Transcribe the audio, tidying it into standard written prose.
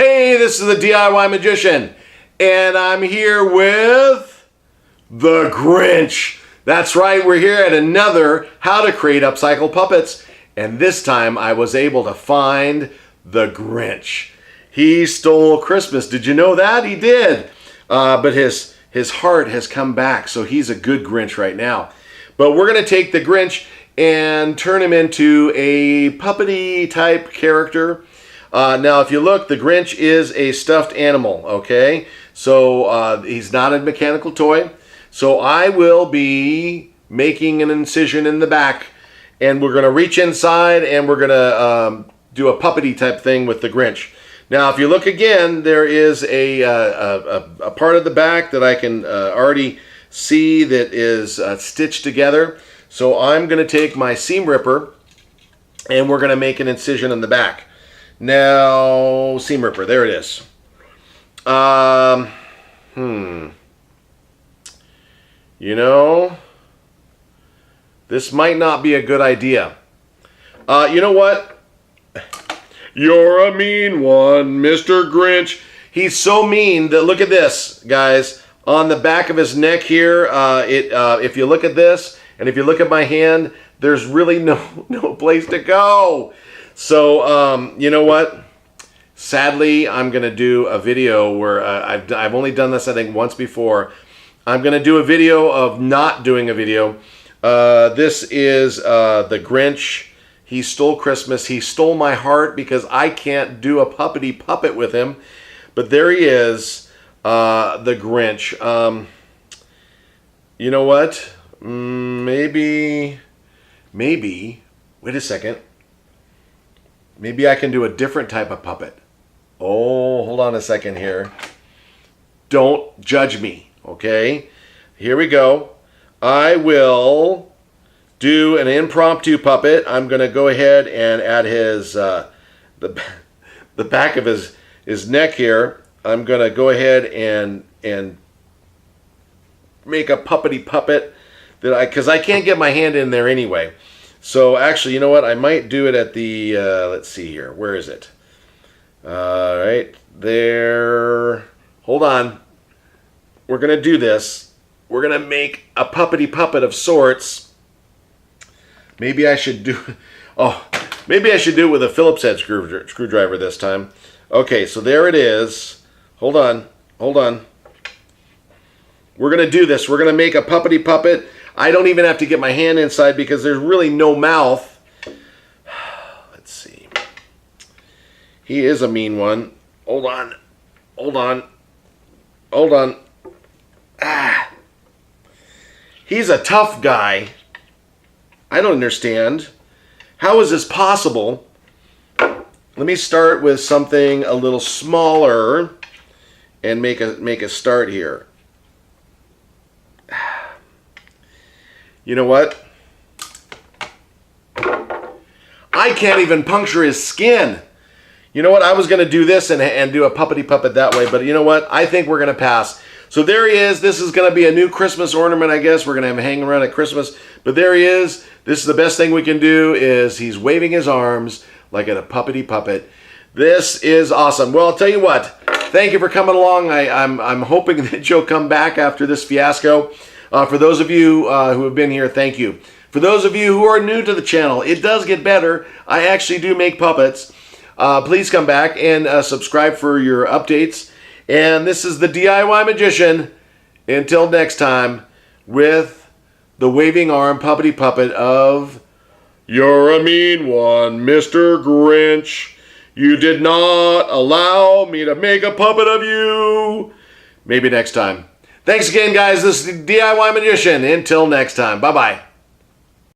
Hey, this is the DIY Magician, and I'm here with the Grinch. That's right, we're here at another How to Create Upcycled Puppets, and this time I was able to find the Grinch. He stole Christmas. Did you know that? He did. But his heart has come back, so he's a good Grinch right now. But we're going to take the Grinch and turn him into a puppety type character. Now, if you look, the Grinch is a stuffed animal, okay? So he's not a mechanical toy. So I will be making an incision in the back, and we're going to reach inside, and we're going to do a puppety type thing with the Grinch. Now, if you look again, there is a part of the back that I can already see that is stitched together. So I'm going to take my seam ripper, and we're going to make an incision in the back. Now, seam ripper, there it is. You know, this might not be a good idea. You know what? You're a mean one, Mr. Grinch. He's so mean that, look at this, guys. On the back of his neck here, if you look at this, and if you look at my hand, there's really no place to go. So, you know what? Sadly, I'm going to do a video where I've only done this, I think, once before. I'm going to do a video of not doing a video. This is the Grinch. He stole Christmas. He stole my heart because I can't do a puppety puppet with him. But there he is, the Grinch. You know what? Maybe, wait a second. Maybe I can do a different type of puppet. Oh, hold on a second here. Don't judge me, okay? Here we go. I will do an impromptu puppet. I'm going to go ahead and add his the back of his neck here. I'm going to go ahead and make a puppety puppet because I can't get my hand in there anyway. So actually, you know what? I might do it at the, let's see here. Where is it? Right there. Hold on. We're going to do this. We're going to make a puppety puppet of sorts. Maybe I should do, maybe I should do it with a Phillips head screwdriver this time. Okay, so there it is. Hold on. We're going to do this. We're going to make a puppety puppet. I don't even have to get my hand inside because there's really no mouth. Let's see. He is a mean one. Hold on. He's a tough guy. I don't understand. How is this possible? Let me start with something a little smaller and make a start here. You know what? I can't even puncture his skin. You know what? I was going to do this and do a puppety puppet that way, but you know what? I think we're going to pass. So there he is. This is going to be a new Christmas ornament, I guess. We're going to have him hanging around at Christmas. But there he is. This is the best thing we can do is he's waving his arms like at a puppety puppet. This is awesome. Well, I'll tell you what. Thank you for coming along. I'm hoping that you'll come back after this fiasco. For those of you who have been here, thank you. For those of you who are new to the channel, it does get better. I actually do make puppets. Please come back and subscribe for your updates. And this is the DIY Magician. Until next time, with the waving arm puppety puppet of You're a mean one, Mr. Grinch. You did not allow me to make a puppet of you. Maybe next time. Thanks again, guys. This is the DIY Magician. Until next time. Bye-bye.